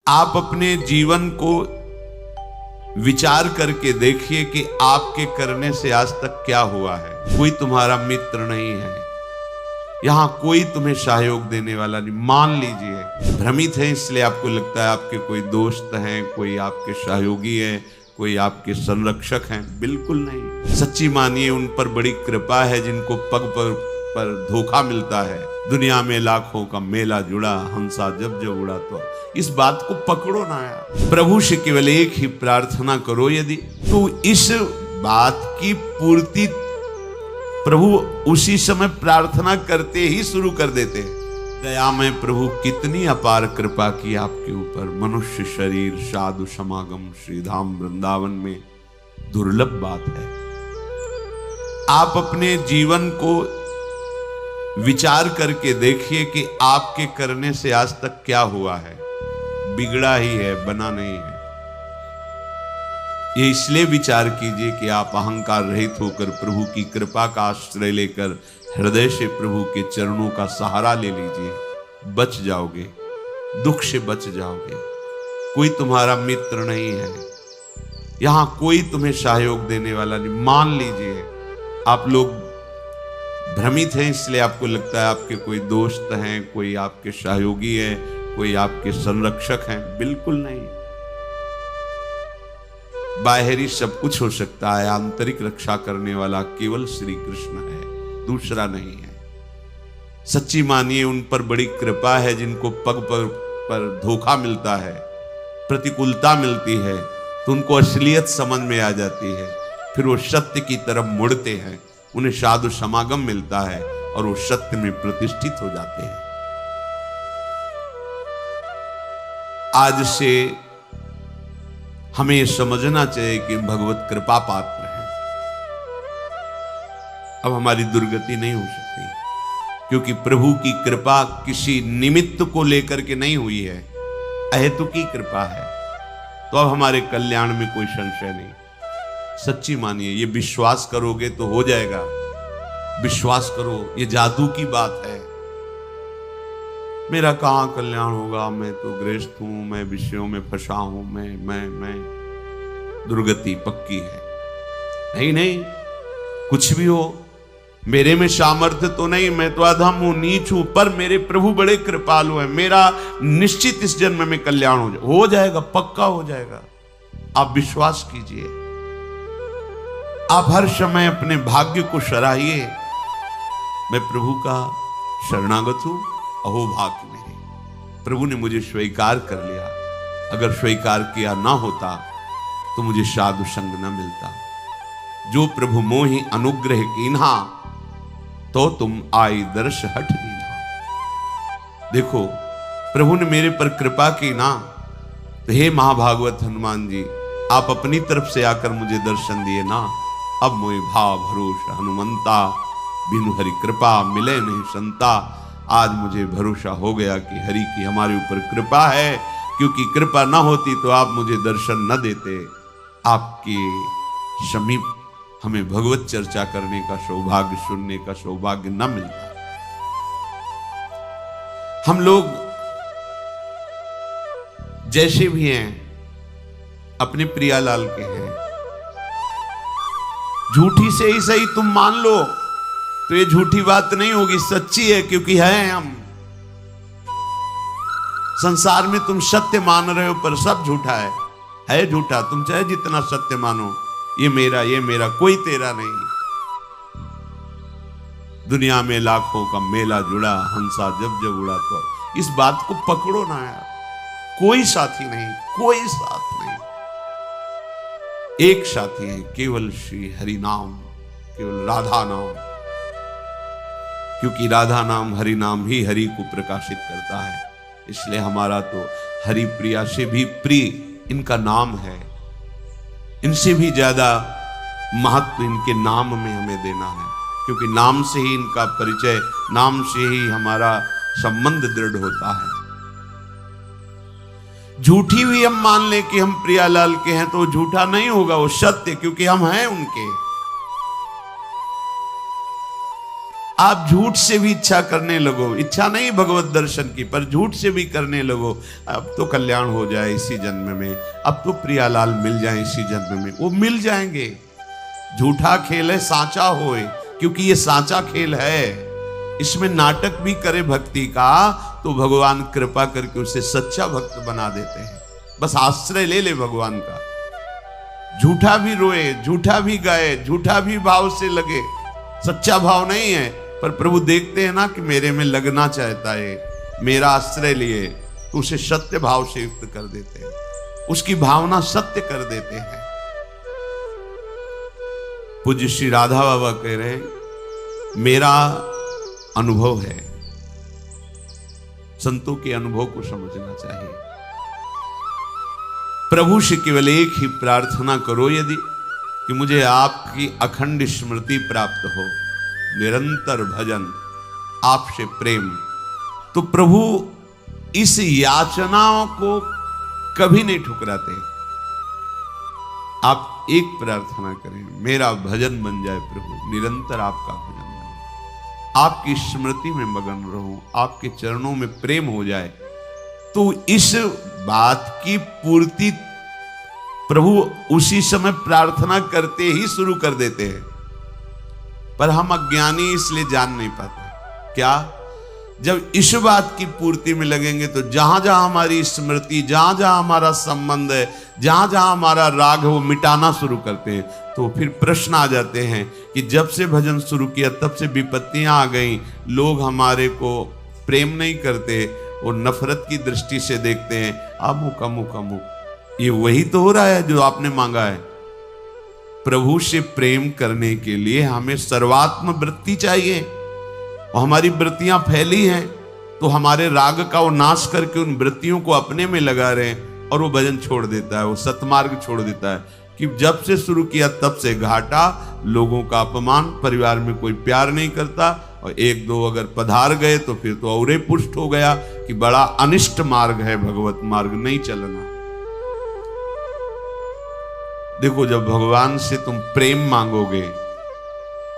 आप अपने जीवन को विचार करके देखिए कि आपके करने से आज तक क्या हुआ है। कोई तुम्हारा मित्र नहीं है, यहां कोई तुम्हें सहयोग देने वाला नहीं। मान लीजिए भ्रमित है, इसलिए आपको लगता है आपके कोई दोस्त हैं, कोई आपके सहयोगी हैं, कोई आपके संरक्षक हैं। बिल्कुल नहीं। सच्ची मानिए उन पर बड़ी कृपा है जिनको पग पर धोखा मिलता है। दुनिया में लाखों का मेला जुड़ा, हंसा जब जब उड़ा। तो इस बात को पकड़ो ना यार। प्रभु से केवल एक ही प्रार्थना करो, यदि तो इस बात की पूर्ति प्रभु उसी समय प्रार्थना करते ही शुरू कर देते हैं। दया में प्रभु कितनी अपार कृपा की आपके ऊपर। मनुष्य शरीर साधु समागम श्रीधाम वृंदावन में दुर्लभ बात है। आप अपने जीवन को विचार करके देखिए कि आपके करने से आज तक क्या हुआ है। बिगड़ा ही है, बना नहीं है। ये इसलिए विचार कीजिए कि आप अहंकार रहित होकर प्रभु की कृपा का आश्रय लेकर हृदय से प्रभु के चरणों का सहारा ले लीजिए। बच जाओगे, दुख से बच जाओगे। कोई तुम्हारा मित्र नहीं है, यहां कोई तुम्हें सहयोग देने वाला नहीं। मान लीजिए आप लोग भ्रमित हैं, इसलिए आपको लगता है आपके कोई दोस्त हैं, कोई आपके सहयोगी हैं, कोई आपके संरक्षक हैं। बिल्कुल नहीं। बाहरी सब कुछ हो सकता है, आंतरिक रक्षा करने वाला केवल श्री कृष्ण है, दूसरा नहीं है। सच्ची मानिए उन पर बड़ी कृपा है जिनको पग पर धोखा मिलता है, प्रतिकूलता मिलती है, तो उनको असलियत समझ में आ जाती है। फिर वो सत्य की तरफ मुड़ते हैं, उन्हें साधु समागम मिलता है और वो सत्य में प्रतिष्ठित हो जाते हैं। आज से हमें समझना चाहिए कि भगवत कृपा पात्र हैं। अब हमारी दुर्गति नहीं हो सकती, क्योंकि प्रभु की कृपा किसी निमित्त को लेकर के नहीं हुई है, अहेतुकी कृपा है। तो अब हमारे कल्याण में कोई संशय नहीं। सच्ची मानिए, ये विश्वास करोगे तो हो जाएगा। विश्वास करो, ये जादू की बात है। मेरा कहां कल्याण होगा, मैं तो गृहस्थ हूं, मैं विषयों में फंसा हूं, मैं दुर्गति पक्की है। नहीं नहीं, कुछ भी हो, मेरे में सामर्थ्य तो नहीं, मैं तो अधम हूं, नीच हूं, पर मेरे प्रभु बड़े कृपालु हैं। मेरा निश्चित इस जन्म में कल्याण हो जाएगा, पक्का हो जाएगा। आप विश्वास कीजिए। आप हर समय अपने भाग्य को सराहिए। मैं प्रभु का शरणागत हूं, अहो भाग्य मेरे। प्रभु ने मुझे स्वीकार कर लिया। अगर स्वीकार किया ना होता तो मुझे साधु संग न मिलता। जो प्रभु मोहि अनुग्रह कीन्हा, तो तुम आई दर्श हट दीन्हा। देखो, प्रभु ने मेरे पर कृपा की ना, तो हे महाभागवत हनुमान जी, आप अपनी तरफ से आकर मुझे दर्शन दिए ना। अब मोहि भाव भरोसा हनुमंता, बिनु हरि कृपा मिले नहीं संता। आज मुझे भरोसा हो गया कि हरि की हमारे ऊपर कृपा है, क्योंकि कृपा ना होती तो आप मुझे दर्शन न देते। आपके समीप हमें भगवत चर्चा करने का सौभाग्य, सुनने का सौभाग्य न मिलता। हम लोग जैसे भी हैं, अपने प्रियालाल के हैं। झूठी से ही सही तुम मान लो तो ये झूठी बात नहीं होगी, सच्ची है, क्योंकि है हम। संसार में तुम सत्य मान रहे हो, पर सब झूठा है झूठा। तुम चाहे जितना सत्य मानो, ये मेरा, कोई तेरा नहीं। दुनिया में लाखों का मेला जुड़ा, हंसा जब जब उड़ा। तो इस बात को पकड़ो ना यार। कोई साथी नहीं, कोई साथ नहीं। एक साथी है, केवल श्री हरि नाम, केवल राधा नाम। क्योंकि राधा नाम, हरि नाम ही हरि को प्रकाशित करता है। इसलिए हमारा तो हरि प्रिया से भी प्रिय इनका नाम है। इनसे भी ज्यादा महत्व इनके नाम में हमें देना है, क्योंकि नाम से ही इनका परिचय, नाम से ही हमारा संबंध दृढ़ होता है। झूठी भी हम मान ले कि हम प्रियालाल के हैं, तो झूठा नहीं होगा, वो सत्य, क्योंकि हम हैं उनके। आप झूठ से भी इच्छा करने लगो, इच्छा नहीं भगवत दर्शन की, पर झूठ से भी करने लगो, अब तो कल्याण हो जाए इसी जन्म में, अब तो प्रियालाल मिल जाए इसी जन्म में, वो मिल जाएंगे। झूठा खेल है सांचा होए, क्योंकि ये सांचा खेल है। इसमें नाटक भी करे भक्ति का तो भगवान कृपा करके उसे सच्चा भक्त बना देते हैं। बस आश्रय ले ले भगवान का। झूठा भी रोए, झूठा भी गाए, झूठा भी भाव से लगे, सच्चा भाव नहीं है, पर प्रभु देखते हैं ना कि मेरे में लगना चाहता है, मेरा आश्रय लिए, तो उसे सत्य भाव से युक्त कर देते हैं, उसकी भावना सत्य कर देते हैं। पूज्य श्री राधा बाबा कह रहे हैं, मेरा अनुभव है, संतों के अनुभव को समझना चाहिए। प्रभु से केवल एक ही प्रार्थना करो, यदि कि मुझे आपकी अखंड स्मृति प्राप्त हो, निरंतर भजन, आपसे प्रेम, तो प्रभु इस याचनाओं को कभी नहीं ठुकराते। आप एक प्रार्थना करें, मेरा भजन बन जाए प्रभु, निरंतर आपका भजन बन जाए, आपकी स्मृति में मगन रहूं, आपके चरणों में प्रेम हो जाए, तो इस बात की पूर्ति प्रभु उसी समय प्रार्थना करते ही शुरू कर देते हैं। पर हम अज्ञानी इसलिए जान नहीं पाते। क्या? जब इस बात की पूर्ति में लगेंगे तो जहां जहां हमारी स्मृति, जहां जहां हमारा संबंध है, जहां जहां हमारा राग है, वो मिटाना शुरू करते हैं। तो फिर प्रश्न आ जाते हैं कि जब से भजन शुरू किया तब से विपत्तियां आ गई, लोग हमारे को प्रेम नहीं करते, वो नफरत की दृष्टि से देखते हैं, अमुक अमुक अमुक। ये वही तो हो रहा है जो आपने मांगा है। प्रभु से प्रेम करने के लिए हमें सर्वात्म वृत्ति चाहिए, और हमारी वृत्तियां फैली हैं, तो हमारे राग का वो नाश करके उन वृत्तियों को अपने में लगा रहे हैं, और वो भजन छोड़ देता है, वो सतमार्ग छोड़ देता है। कि जब से शुरू किया तब से घाटा, लोगों का अपमान, परिवार में कोई प्यार नहीं करता, और एक दो अगर पधार गए तो फिर तो और पुष्ट हो गया कि बड़ा अनिष्ट मार्ग है, भगवत मार्ग नहीं चलना। देखो, जब भगवान से तुम प्रेम मांगोगे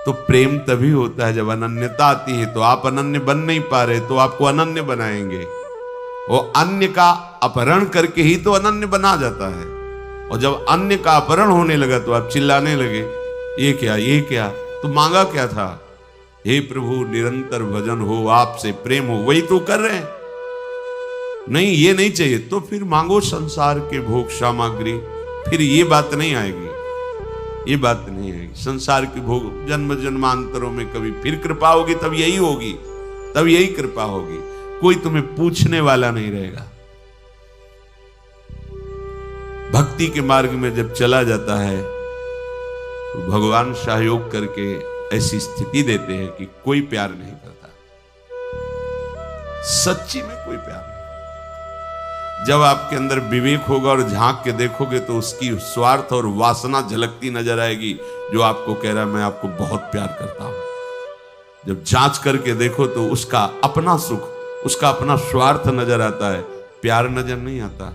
तो प्रेम तभी होता है जब अनन्यता आती है। तो आप अनन्य बन नहीं पा रहे, तो आपको अनन्य बनाएंगे। वो अन्य का अपहरण करके ही तो अनन्य बना जाता है, और जब अन्य का अपहरण होने लगा तो आप चिल्लाने लगे, ये क्या, ये क्या? तो मांगा क्या था? हे प्रभु, निरंतर भजन हो, आपसे प्रेम हो, वही तो कर रहे हैं। नहीं, ये नहीं चाहिए तो फिर मांगो संसार के भोग सामग्री, फिर ये बात नहीं आएगी, ये बात नहीं आएगी। संसार की भोग जन्म जन्मांतरों में कभी फिर कृपा होगी, तब यही होगी, तब यही कृपा होगी। कोई तुम्हें पूछने वाला नहीं रहेगा। भक्ति के मार्ग में जब चला जाता है तो भगवान सहयोग करके ऐसी स्थिति देते हैं कि कोई प्यार नहीं करता, सच्ची में कोई प्यार नहीं। जब आपके अंदर विवेक होगा और झांक के देखोगे तो उसकी स्वार्थ और वासना झलकती नजर आएगी, जो आपको कह रहा है मैं आपको बहुत प्यार करता हूं। जब जांच करके देखो तो उसका अपना सुख, उसका अपना स्वार्थ नजर आता है, प्यार नजर नहीं आता।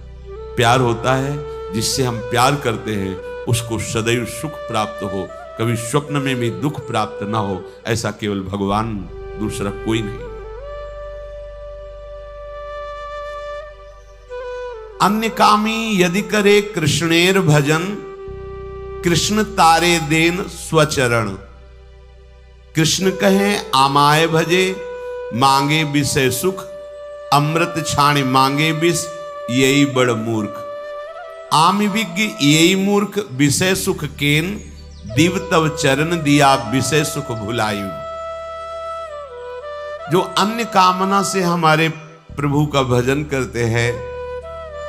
प्यार होता है जिससे हम प्यार करते हैं, उसको सदैव सुख प्राप्त हो, कभी स्वप्न में भी दुख प्राप्त ना हो, ऐसा केवल भगवान, दूसरा कोई नहीं। अन्य कामी यदि करे कृष्णेर भजन, कृष्ण तारे देन स्वचरण। कृष्ण कहे आमाय भजे, मांगे विषय सुख, अमृत छाण मांगे विष, यही बड़ मूर्ख। आम विज्ञ यही मूर्ख, विषय सुख केन, दिव तव चरण दिया विषय सुख भुलायु। जो अन्य कामना से हमारे प्रभु का भजन करते हैं,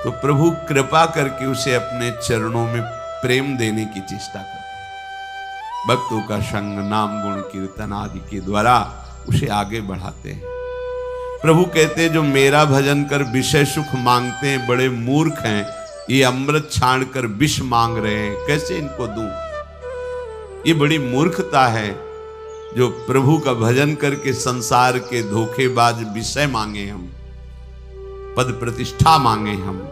तो प्रभु कृपा करके उसे अपने चरणों में प्रेम देने की चेष्टा करते हैं। भक्तों का संग, नाम, गुण, कीर्तन आदि के द्वारा उसे आगे बढ़ाते हैं। प्रभु कहते हैं जो मेरा भजन कर विषय सुख मांगते हैं बड़े मूर्ख हैं, ये अमृत छाण कर विष मांग रहे हैं, कैसे इनको दूं? ये बड़ी मूर्खता है जो प्रभु का भजन करके संसार के धोखेबाज विषय मांगे, हम पद प्रतिष्ठा मांगे, हम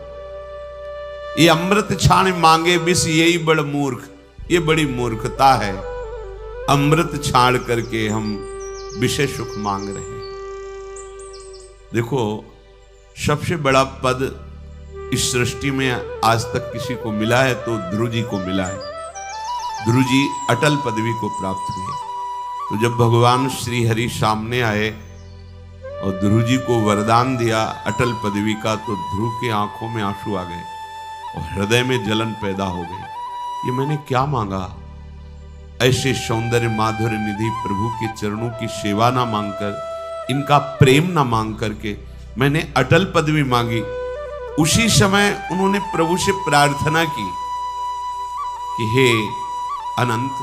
ये अमृत छाण मांगे विष, यही बड़ मूर्ख। ये बड़ी मूर्खता है। अमृत छाण करके हम विषय सुख मांग रहे हैं। देखो, सबसे बड़ा पद इस सृष्टि में आज तक किसी को मिला है तो ध्रुव जी को मिला है। ध्रुव जी अटल पदवी को प्राप्त हुए। तो जब भगवान श्री हरि सामने आए और ध्रुव जी को वरदान दिया अटल पदवी का, तो ध्रुव के आंखों में आंसू आ गए और हृदय में जलन पैदा हो गई। ये मैंने क्या मांगा? ऐसे सौंदर्य माधुर्य निधि प्रभु के चरणों की सेवा ना मांगकर, इनका प्रेम ना मांग करके मैंने अटल पदवी मांगी। उसी समय उन्होंने प्रभु से प्रार्थना की कि हे अनंत,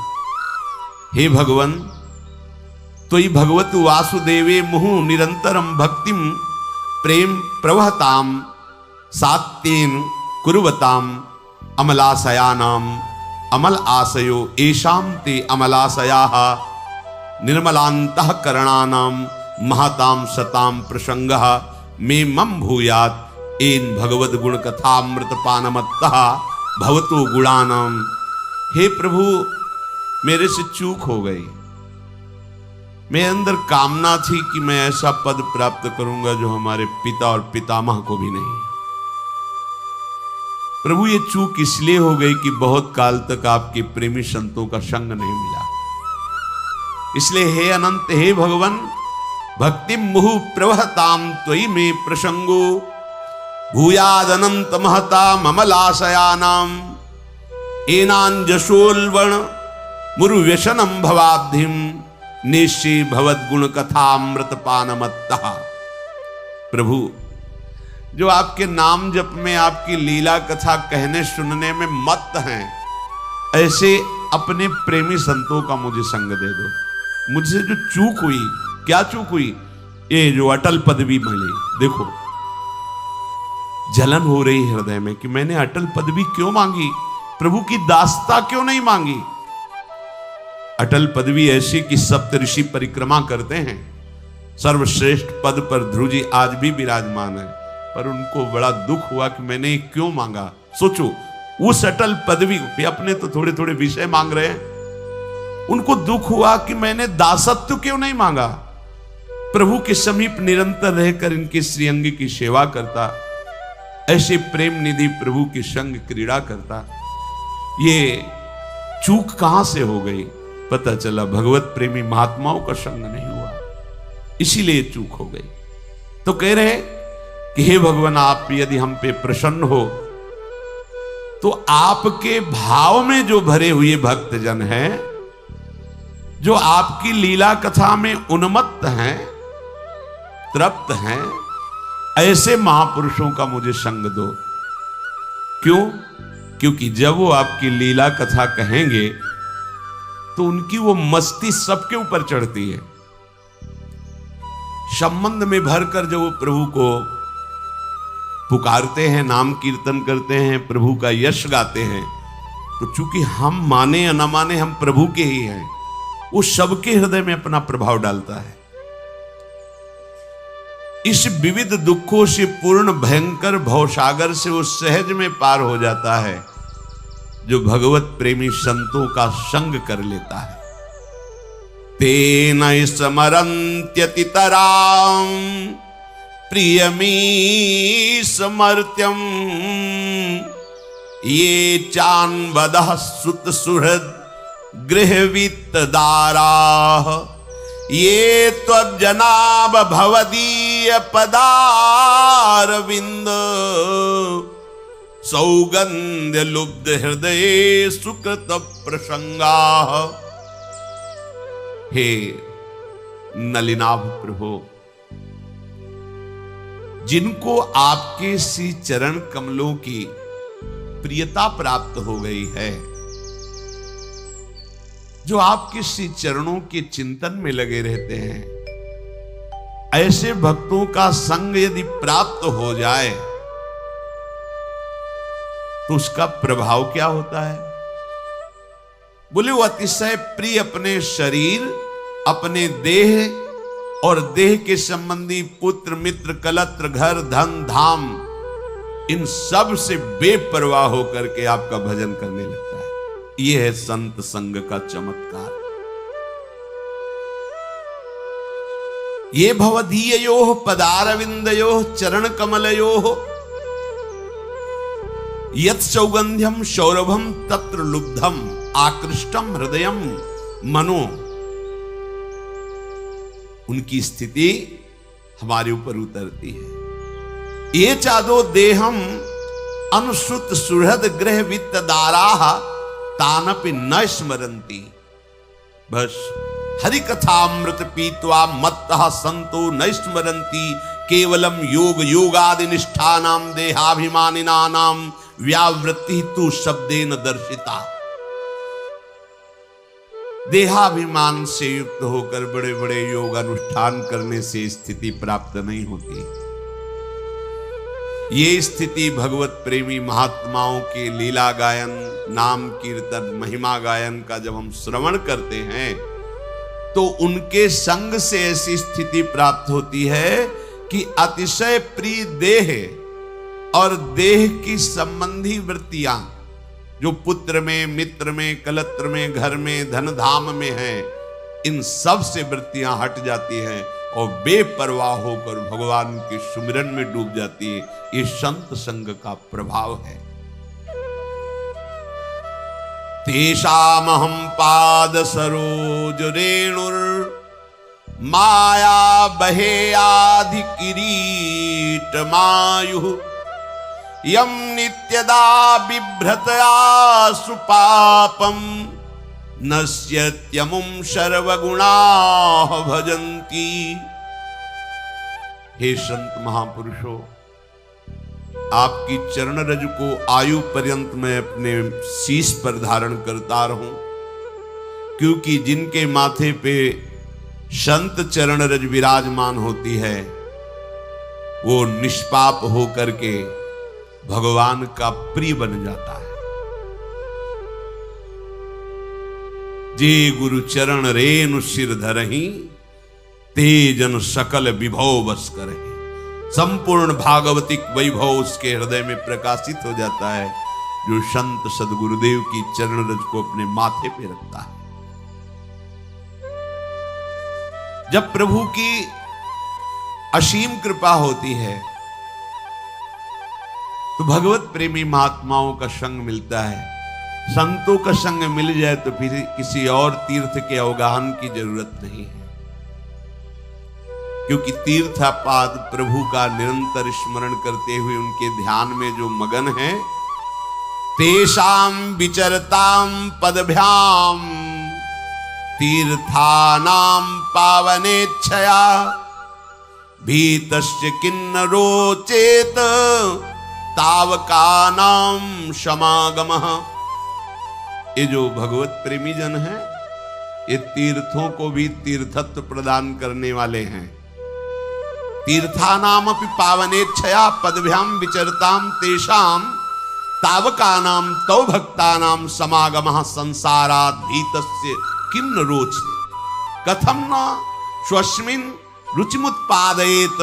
हे भगवान, त्वयि भगवत वासुदेवे मुहु निरंतरम भक्तिम प्रेम प्रवहताम सात्येन कुर्वताम अमलाशयानाम अमल आशयो एषाम ते अमलाशयाः निर्मलान्तः करणानाम महताम सताम प्रसंगः मे मम भूयात् एन भगवद गुण कथामृत पानमत्तः भवतो गुणानाम। हे प्रभु, मेरे से चूक हो गई। मेरे अंदर कामना थी कि मैं ऐसा पद प्राप्त करूंगा जो हमारे पिता और पितामह को भी नहीं। प्रभु, ये चूक इसलिए हो गई कि बहुत काल तक आपके प्रेमी संतों का संग नहीं मिला। इसलिए हे अनंत, हे भगवान, भक्ति मुहु प्रवहताम त्वयि में प्रसंगो भूयाद अनंत महता ममलाशयानाम एनांजसोल्वण मुरु व्यसनम भवाब्धिम निश्चि भवद गुण कथामृत पानमत्तः। प्रभु, जो आपके नाम जप में, आपकी लीला कथा कहने सुनने में मत्त हैं, ऐसे अपने प्रेमी संतों का मुझे संग दे दो। मुझसे जो चूक हुई, क्या चूक हुई? ये जो अटल पदवी मिली। देखो, जलन हो रही हृदय में कि मैंने अटल पदवी क्यों मांगी, प्रभु की दासता क्यों नहीं मांगी। अटल पदवी ऐसी कि सप्त ऋषि परिक्रमा करते हैं। सर्वश्रेष्ठ पद पर ध्रुव जी आज भी विराजमान है, पर उनको बड़ा दुख हुआ कि मैंने क्यों मांगा। सोचो, उस अटल पदवी पे अपने तो थोड़े थोड़े विषय मांग रहे हैं, उनको दुख हुआ कि मैंने दासत्व क्यों नहीं मांगा। प्रभु के समीप निरंतर रहकर इनके श्रीअंग की सेवा करता, ऐसे प्रेम निधि प्रभु के संग क्रीड़ा करता। ये चूक कहां से हो गई? पता चला भगवत प्रेमी महात्माओं का संग नहीं हुआ, इसीलिए चूक हो गई। तो कह रहे कि हे भगवान, आप यदि हम पे प्रसन्न हो तो आपके भाव में जो भरे हुए भक्तजन हैं, जो आपकी लीला कथा में उन्मत्त हैं, तृप्त हैं, ऐसे महापुरुषों का मुझे संग दो। क्यों? क्योंकि जब वो आपकी लीला कथा कहेंगे तो उनकी वो मस्ती सबके ऊपर चढ़ती है। संबंध में भरकर जब वो प्रभु को पुकारते हैं, नाम कीर्तन करते हैं, प्रभु का यश गाते हैं, तो चूंकि हम माने या न माने हम प्रभु के ही हैं, वो सबके हृदय में अपना प्रभाव डालता है। इस विविध दुखों से पूर्ण भयंकर भवसागर से वो सहज में पार हो जाता है जो भगवत प्रेमी संतों का संग कर लेता है। तेन स्मरन्त्यतितरां प्रियमी समर्त्यम ये चान्वदः सुत सुहृद गृहवित्तदाराः ये त्वज्जनाभ भवदीय पदारविंद सौगंध्य लुब्ध हृदय सुकृत प्रसंगा। हे नलिनाभ प्रभु, जिनको आपके श्री चरण कमलों की प्रियता प्राप्त हो गई है, जो आपके श्री चरणों के चिंतन में लगे रहते हैं, ऐसे भक्तों का संग यदि प्राप्त हो जाए तो उसका प्रभाव क्या होता है? बोले वो अतिशय प्रिय अपने शरीर, अपने देह और देह के संबंधी पुत्र मित्र कलत्र घर धन धाम, इन सब से बेपरवाह होकर के आपका भजन करने लगता है। यह है संत संग का चमत्कार। ये भवदीययोः पदारविंदयोः चरण कमलयोः यत् सौगंध्यम सौरभम तत्र लुब्धम आकृष्टम हृदयम मनो। उनकी स्थिति हमारे ऊपर उतरती है। ये चादो देहम अनुश्रुत सुहृद ग्रह वित्त दाराः तानपि न स्मरन्ति। बस हरि कथामृत पीत्वा मत्तः संतो न स्मरन्ति केवलम योग योगादि निष्ठानां देहाभिमानिनानां व्यावृत्ति तु शब्देन दर्शिता। देहाभिमान से युक्त होकर बड़े बड़े योग अनुष्ठान करने से स्थिति प्राप्त नहीं होती। ये स्थिति भगवत प्रेमी महात्माओं के लीला गायन, नाम कीर्तन, महिमा गायन का जब हम श्रवण करते हैं तो उनके संग से ऐसी स्थिति प्राप्त होती है कि अतिशय प्रिय देह और देह की संबंधी वृत्तियां जो पुत्र में, मित्र में, कलत्र में, घर में, धन धाम में है, इन सब से वृत्तियां हट जाती हैं और बेपरवाह होकर भगवान के सुमिरन में डूब जाती है। ये संत संग का प्रभाव है। तेषामहं पाद सरोज रेणुर माया बहेयाधि किरीट मायु यम नित्यदा बिभ्रतया सुपापम नश्यत्यमुं सर्वगुणाः भजन्ति। हे संत महापुरुषों, आपकी चरण रज को आयु पर्यंत मैं अपने शीश पर धारण करता रहूं, क्योंकि जिनके माथे पे संत चरण रज विराजमान होती है वो निष्पाप होकर के भगवान का प्रिय बन जाता है। जे गुरु चरण रेणु सिर धरहि तेजन सकल विभव बस करहि। संपूर्ण भागवतिक वैभव उसके हृदय में प्रकाशित हो जाता है जो संत सदगुरुदेव की चरण रज को अपने माथे पे रखता है। जब प्रभु की असीम कृपा होती है तो भगवत प्रेमी महात्माओं का संग मिलता है। संतों का संग मिल जाए तो फिर किसी और तीर्थ के अवगाहन की जरूरत नहीं है, क्योंकि तीर्थापाद प्रभु का निरंतर स्मरण करते हुए उनके ध्यान में जो मगन है, तेषां विचरतां पदभ्याम तीर्थानां पावनेच्छया भीतस्य किन्नरो चेत तावकानां समागमः। ये जो भगवत प्रेमी जन है, ये तीर्थों को भी तीर्थत्व प्रदान करने वाले हैं। तीर्थानामपि पावनेच्छया पदभ्याम विचरतां तेषां तावकानां तौ भक्तानां समागमः संसारात् भीतस्य किं न रोचते कथं न स्वस्मिन् रुचिमुत्पादयेत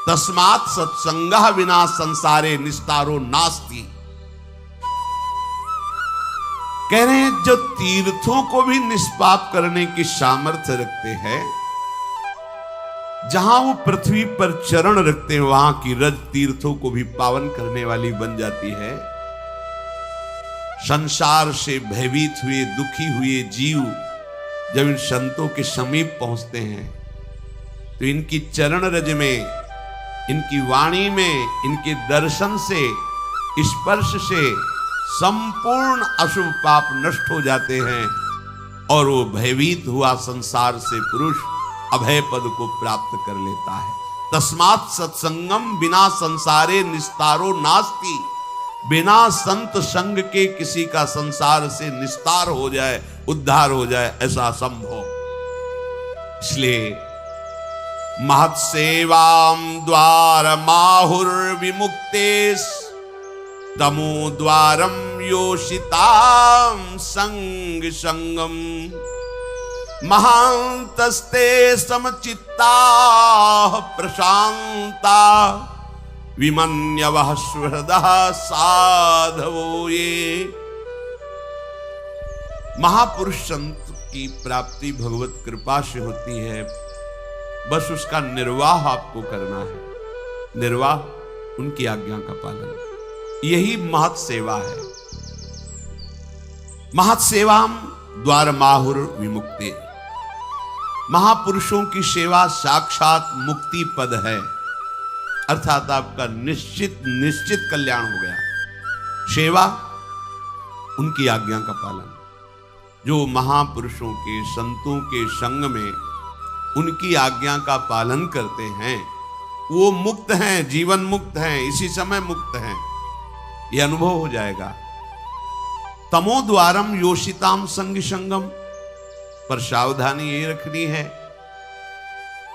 तस्मात् सत्संगः विना संसारे निस्तारो नास्ति। कह रहे हैं जो तीर्थों को भी निष्पाप करने की सामर्थ्य रखते हैं, जहां वो पृथ्वी पर चरण रखते हैं वहां की रज तीर्थों को भी पावन करने वाली बन जाती है। संसार से भयभीत हुए, दुखी हुए जीव जब इन संतों के समीप पहुंचते हैं तो इनकी चरण रज में, इनकी वाणी में, इनके दर्शन से, स्पर्श से संपूर्ण अशुभ पाप नष्ट हो जाते हैं और वो भयभीत हुआ संसार से पुरुष अभय पद को प्राप्त कर लेता है। तस्मात् सत्संगम बिना संसारे निस्तारो नास्ति। बिना संत संग के किसी का संसार से निस्तार हो जाए, उद्धार हो जाए, ऐसा असंभव। इसलिए महत्सेवां द्वार माहुर विमुक्तेस तमो द्वारम योषितां संग संगम महांतस्ते समचित्ता प्रशांता विमन्यवः सुहृदः साधवो ये। महापुरुष संत की प्राप्ति भगवत कृपा से होती है। बस उसका निर्वाह आपको करना है। निर्वाह उनकी आज्ञा का पालन, यही महत् सेवा है। महत् सेवाम द्वार माहुर विमुक्ति। महापुरुषों की सेवा साक्षात मुक्ति पद है, अर्थात आपका निश्चित कल्याण हो गया। सेवा उनकी आज्ञा का पालन, जो महापुरुषों के संतों के संग में उनकी आज्ञा का पालन करते हैं वो मुक्त हैं, जीवन मुक्त हैं, इसी समय मुक्त हैं, यह अनुभव हो जाएगा। तमो द्वारम योषिताम संग संगम, पर सावधानी ये रखनी है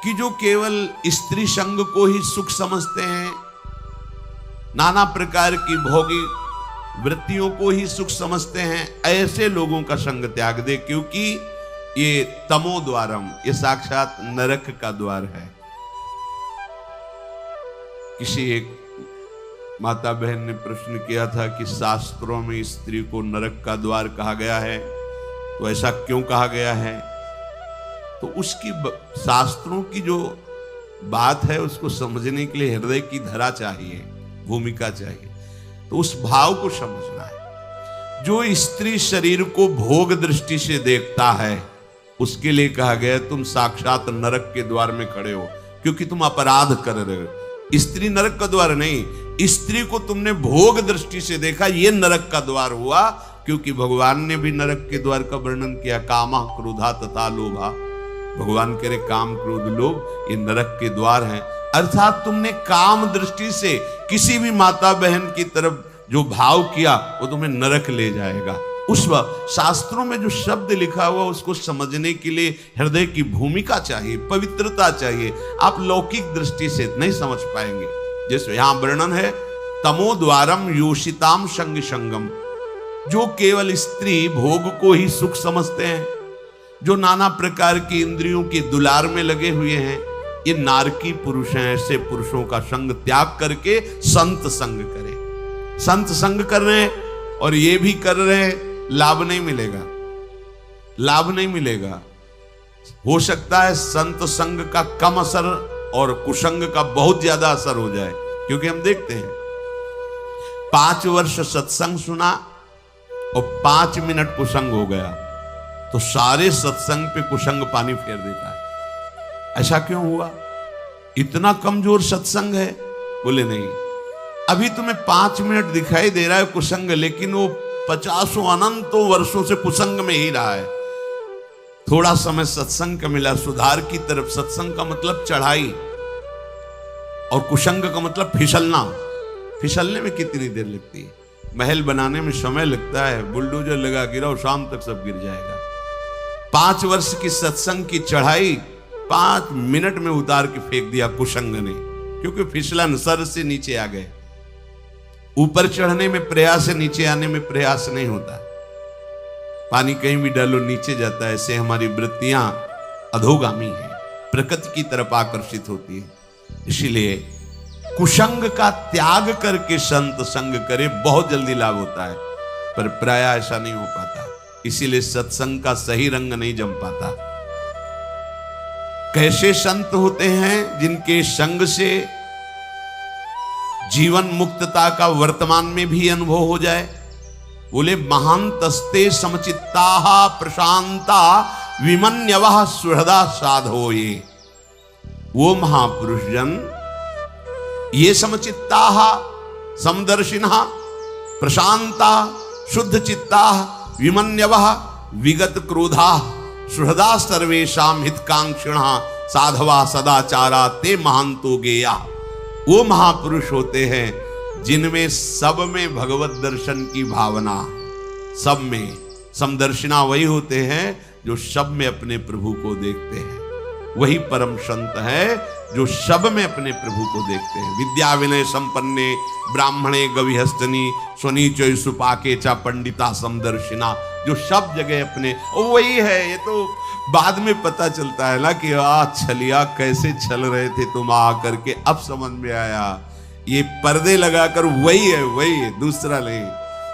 कि जो केवल स्त्री संग को ही सुख समझते हैं, नाना प्रकार की भोगी वृत्तियों को ही सुख समझते हैं, ऐसे लोगों का संग त्याग दे, क्योंकि ये तमो द्वारम, ये साक्षात नरक का द्वार है। किसी एक माता बहन ने प्रश्न किया था कि शास्त्रों में स्त्री को नरक का द्वार कहा गया है, तो ऐसा क्यों कहा गया है? तो उसकी शास्त्रों की जो बात है उसको समझने के लिए हृदय की धरा चाहिए, भूमिका चाहिए, तो उस भाव को समझना है। जो स्त्री शरीर को भोग दृष्टि से देखता है उसके लिए कहा गया तुम साक्षात नरक के द्वार में खड़े हो, क्योंकि तुम अपराध कर रहे हो। स्त्री नरक का द्वार नहीं, स्त्री को तुमने भोग दृष्टि से देखा, ये नरक का द्वार हुआ, क्योंकि भगवान ने भी नरक के द्वार का वर्णन किया, कामा क्रोधा तथा लोभा। भगवान कह रहे काम क्रोध लोभ ये नरक के द्वार हैं। अर्थात तुमने काम दृष्टि से किसी भी माता बहन की तरफ जो भाव किया वो तुम्हें नरक ले जाएगा। उस वक्त शास्त्रों में जो शब्द लिखा हुआ उसको समझने के लिए हृदय की भूमिका चाहिए, पवित्रता चाहिए। आप लौकिक दृष्टि से नहीं समझ पाएंगे। जैसे यहां वर्णन है तमो द्वारम योषिताम संग संगम, जो केवल स्त्री भोग को ही सुख समझते हैं, जो नाना प्रकार की इंद्रियों के दुलार में लगे हुए हैं, ये नारकी पुरुष हैं। ऐसे पुरुषों का संग त्याग करके संत संग करें। संत संग कर रहे हैं और ये भी कर रहे हैं, लाभ नहीं मिलेगा, लाभ नहीं मिलेगा। हो सकता है संत संग का कम असर और कुसंग का बहुत ज्यादा असर हो जाए, क्योंकि हम देखते हैं 5 वर्ष सत्संग सुना और 5 मिनट कुसंग हो गया तो सारे सत्संग पे कुसंग पानी फेर देता है। ऐसा क्यों हुआ? इतना कमजोर सत्संग है? बोले नहीं, अभी तुम्हें 5 मिनट दिखाई दे रहा है कुसंग, लेकिन वो 50 अनंतों वर्षों से कुसंग में ही रहा है। थोड़ा समय सत्संग का मिला, सुधार की तरफ। सत्संग का मतलब चढ़ाई और कुसंग का मतलब फिसलना। फिसलने में कितनी देर लगती है? महल बनाने में समय लगता है, बुलडोजर लगा गिराओ, शाम तक सब गिर जाएगा। 5 वर्ष की सत्संग की चढ़ाई 5 मिनट में उतार के फेंक दिया कुसंग ने, क्योंकि फिसलन, सर से नीचे आ गए। ऊपर चढ़ने में प्रयास है, नीचे आने में प्रयास नहीं होता। पानी कहीं भी डालो नीचे जाता है। ऐसे हमारी वृत्तियां अधोगामी हैं, प्रकृति की तरफ आकर्षित होती है। इसीलिए कुसंग का त्याग करके संत संग करे, बहुत जल्दी लाभ होता है, पर प्राय ऐसा नहीं हो पाता। इसीलिए सत्संग का सही रंग नहीं जम पाता। कैसे संत होते हैं? जिनके संग से जीवन मुक्तता का वर्तमान में भी अनुभव हो जाए। बोले महांतस्ते समचित्ता प्रशांता विमन्यवः सुहृदा साधो। ये वो महापुरुष जन, ये समचित्ता समदर्शिनः प्रशांता शुद्ध चित्ता विमन्यवः विगत क्रोधा सुहृदा सर्वेषां हितकांक्षिणः साधवा सदाचारा ते महांतो गेया। वो महापुरुष होते हैं जिनमें सब में भगवत दर्शन की भावना, सब में समदर्शिना वही होते हैं जो सब में अपने प्रभु को देखते हैं। वही परम संत है जो सब में अपने प्रभु को देखते हैं। विद्या विनय संपन्ने ब्राह्मणे गविहस्तनी स्वनीचय सुपाके चा पंडिता समदर्शिना, जो सब जगह अपने, वही है। ये तो बाद में पता चलता है ना कि छलिया कैसे छल रहे थे तुम आ करके, अब समझ में आया। ये पर्दे लगाकर वही है, दूसरा नहीं।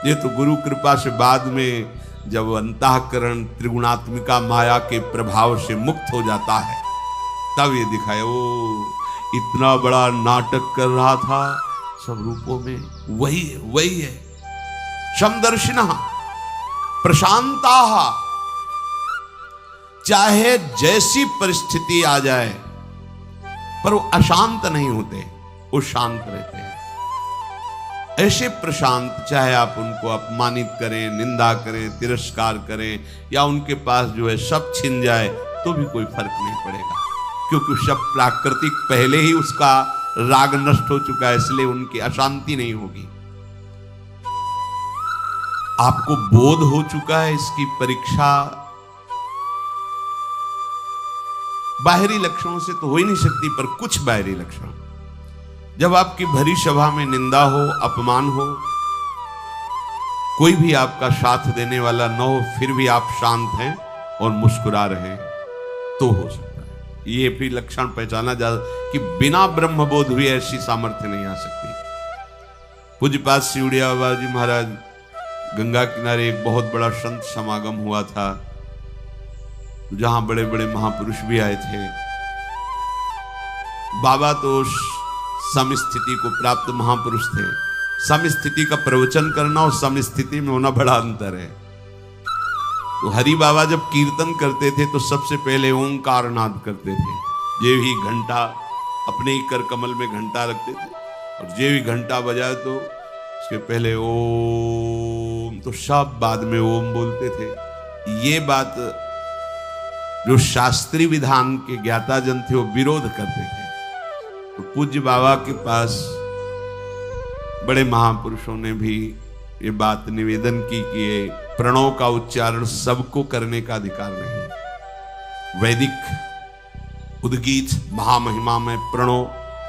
ये तो गुरु कृपा से बाद में जब अंतःकरण त्रिगुणात्मिका माया के प्रभाव से मुक्त हो जाता है, तब ये दिखाया वो इतना बड़ा नाटक कर रहा था सब रूपों में, वही है समदर्शिनः प्रशांताः। चाहे जैसी परिस्थिति आ जाए पर वो अशांत नहीं होते, वो शांत रहते हैं। ऐसे प्रशांत, चाहे आप उनको अपमानित करें, निंदा करें, तिरस्कार करें या उनके पास जो है सब छिन जाए तो भी कोई फर्क नहीं पड़ेगा, क्योंकि सब प्राकृतिक पहले ही उसका राग नष्ट हो चुका है, इसलिए उनकी अशांति नहीं होगी। आपको बोध हो चुका है इसकी परीक्षा बाहरी लक्षणों से तो हो ही नहीं सकती, पर कुछ बाहरी लक्षण, जब आपकी भरी सभा में निंदा हो, अपमान हो, कोई भी आपका साथ देने वाला न हो, फिर भी आप शांत हैं और मुस्कुरा रहे हैं, तो हो सकता है ये भी लक्षण पहचाना जा कि बिना ब्रह्मबोध हुए ऐसी सामर्थ्य नहीं आ सकती। पूज्यपाद सिवड़िया बाबा जी महाराज, गंगा किनारे एक बहुत बड़ा संत समागम हुआ था, जहां बड़े बड़े महापुरुष भी आए थे। बाबा तो समस्थिति को प्राप्त महापुरुष थे। समस्थिति का प्रवचन करना और समस्थिति में होना बड़ा अंतर है। तो हरि बाबा जब कीर्तन करते थे तो सबसे पहले ओंकार नाद करते थे। ये ही घंटा अपने ही कर कमल में घंटा रखते थे और जे भी घंटा बजाए तो उसके पहले ओम, तो सब बाद में ओम बोलते थे। ये बात जो शास्त्रीय विधान के ज्ञाता जन थे वो विरोध करते थे। तो पूज्य बाबा के पास बड़े महापुरुषों ने भी ये बात निवेदन की कि ये प्रणव का उच्चारण सबको करने का अधिकार नहीं। वैदिक उद्गीत महामहिमा में प्रणव,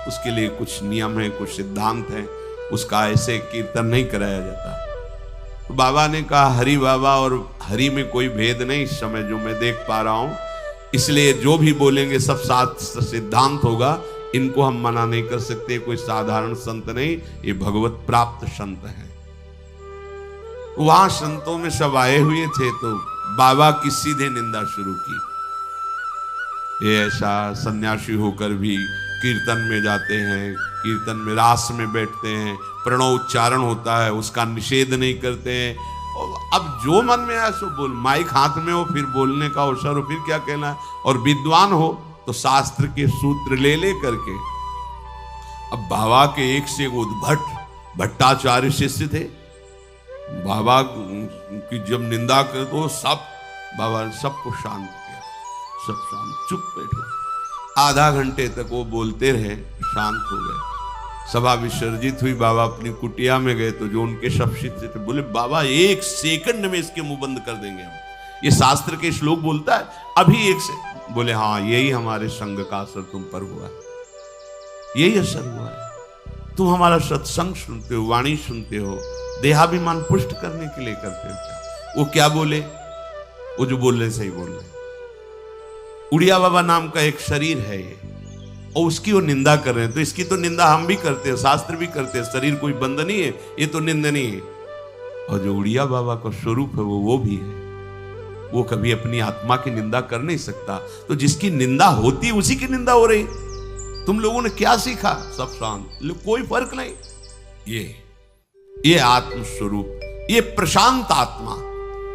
उसके लिए कुछ नियम है, कुछ सिद्धांत है, उसका ऐसे कीर्तन नहीं कराया जाता। तो बाबा ने कहा हरि बाबा और हरि में कोई भेद नहीं इस समय जो मैं देख पा रहा हूं, इसलिए जो भी बोलेंगे सब शास्त्र सिद्धांत होगा, इनको हम मना नहीं कर सकते। कोई साधारण संत नहीं, ये भगवत प्राप्त संत हैं। वहां संतों में सब आए हुए थे तो बाबा की सीधे निंदा शुरू की। ये ऐसा सन्यासी होकर भी कीर्तन में जाते हैं, कीर्तन में रास में बैठते हैं, प्रणव उच्चारण होता है उसका निषेध नहीं करते हैं। अब जो मन में आया सो बोल, माइक हाथ में हो फिर बोलने का अवसर हो, फिर क्या कहना है। और विद्वान हो तो शास्त्र के सूत्र ले ले करके। अब बाबा के एक से उद्भट भट्टाचार्य शिष्य थे। बाबा की जब निंदा कर तो सब बाबा ने सबको शांत किया, सब शांत, चुप बैठो। आधा घंटे तक वो बोलते रहे, शांत हो गए। सभा विसर्जित हुई, बाबा अपनी कुटिया में गए तो जो उनके सब शिष्य थे बोले बाबा एक सेकंड में इसके मुंह बंद कर देंगे हम, ये शास्त्र के श्लोक बोलता है अभी एक से। बोले हाँ यही हमारे संग का असर तुम पर हुआ है, यही असर हुआ है। तुम हमारा सत्संग सुनते हो, वाणी सुनते हो, देहाभिमान पुष्ट करने के लिए करते हो। क्या वो क्या बोले, वो जो बोल रहे सही बोल रहे। उड़िया बाबा नाम का एक शरीर है ये, और उसकी वो निंदा कर रहे हैं, तो इसकी तो निंदा हम भी करते हैं, शास्त्र भी करते हैं। शरीर कोई बंद नहीं है, ये तो निंदनीय है। और जो उड़िया बाबा का स्वरूप है वो भी है, वो कभी अपनी आत्मा की निंदा कर नहीं सकता। तो जिसकी निंदा होती उसी की निंदा हो रही। तुम लोगों ने क्या सीखा, सब शांत, कोई फर्क नहीं। ये आत्म स्वरूप, ये प्रशांत आत्मा।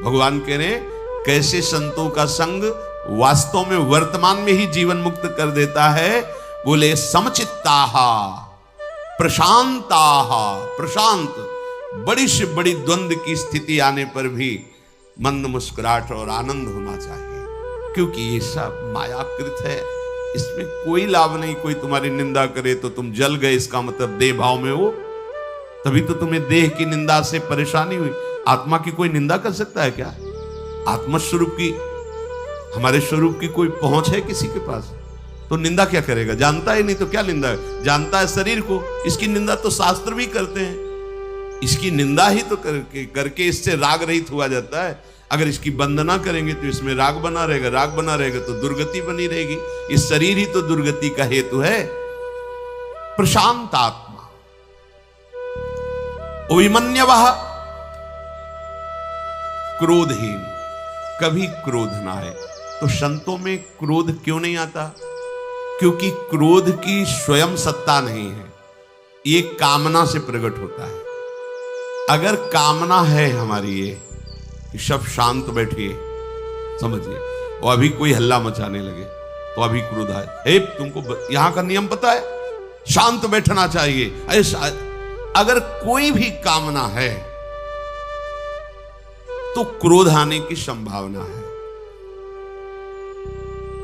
भगवान कह रहे कैसे संतों का संग वास्तव में वर्तमान में ही जीवन मुक्त कर देता है। बोले समचित्ताहा प्रशांताहा, प्रशांत, बड़ी से बड़ी द्वंद्व की स्थिति आने पर भी मंद मुस्कुराहट और आनंद होना चाहिए, क्योंकि ये सब मायाकृत है, इसमें कोई लाभ नहीं। कोई तुम्हारी निंदा करे तो तुम जल गए, इसका मतलब देह भाव में हो, तभी तो तुम्हें देह की निंदा से परेशानी हुई। आत्मा की कोई निंदा कर सकता है क्या? आत्मस्वरूप की, हमारे स्वरूप की कोई पहुंच है किसी के पास? तो निंदा क्या करेगा? जानता ही नहीं तो क्या निंदा है? जानता है शरीर को, इसकी निंदा तो शास्त्र भी करते हैं। इसकी निंदा ही तो करके इससे राग रहित हुआ जाता है। अगर इसकी वंदना करेंगे तो इसमें राग बना रहेगा, राग बना रहेगा तो दुर्गति बनी रहेगी। ये शरीर ही तो दुर्गति का हेतु है। प्रशांत आत्मा, अभिमन्यवः, क्रोधहीन, कभी क्रोध ना आए। तो संतों में क्रोध क्यों नहीं आता? क्योंकि क्रोध की स्वयं सत्ता नहीं है, ये कामना से प्रकट होता है। अगर कामना है हमारी ये कि सब शांत बैठिए, समझिए, और अभी कोई हल्ला मचाने लगे तो अभी क्रोध आए। हे, तुमको यहां का नियम पता है, शांत बैठना चाहिए, ऐसा अगर कोई भी कामना है तो क्रोध आने की संभावना है।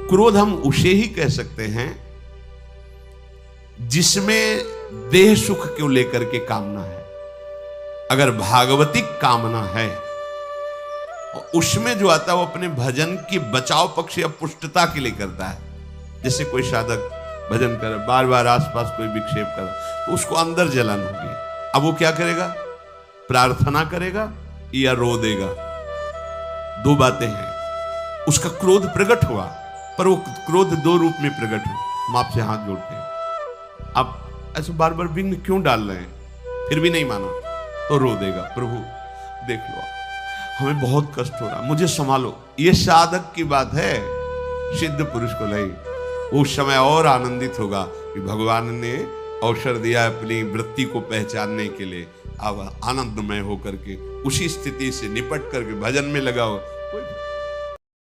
क्रोध हम उसे ही कह सकते हैं जिसमें देह सुख को लेकर के कामना है। अगर भागवतिक कामना है उसमें जो आता है वो अपने भजन की बचाव पक्ष या पुष्टता के लिए करता है। जैसे कोई साधक भजन करे, बार बार आसपास कोई विक्षेप करे तो उसको अंदर जलन होगी। अब वो क्या करेगा, प्रार्थना करेगा या रो देगा? दो बातें हैं। उसका क्रोध प्रकट हुआ, पर वो क्रोध दो रूप में प्रकट हुआ। हम आपसे हाथ जोड़ते हैं, आप ऐसे बार बार विघ्न क्यों डाल रहे हैं? फिर भी नहीं माना तो रो देगा, प्रभु देख लो हमें बहुत कष्ट हो रहा, मुझे संभालो। ये साधक की बात है, सिद्ध पुरुष को नहीं। उस समय और आनंदित होगा कि भगवान ने अवसर दिया अपनी वृत्ति को पहचानने के लिए। अब आनंदमय होकर के उसी स्थिति से निपट करके भजन में लगाओ,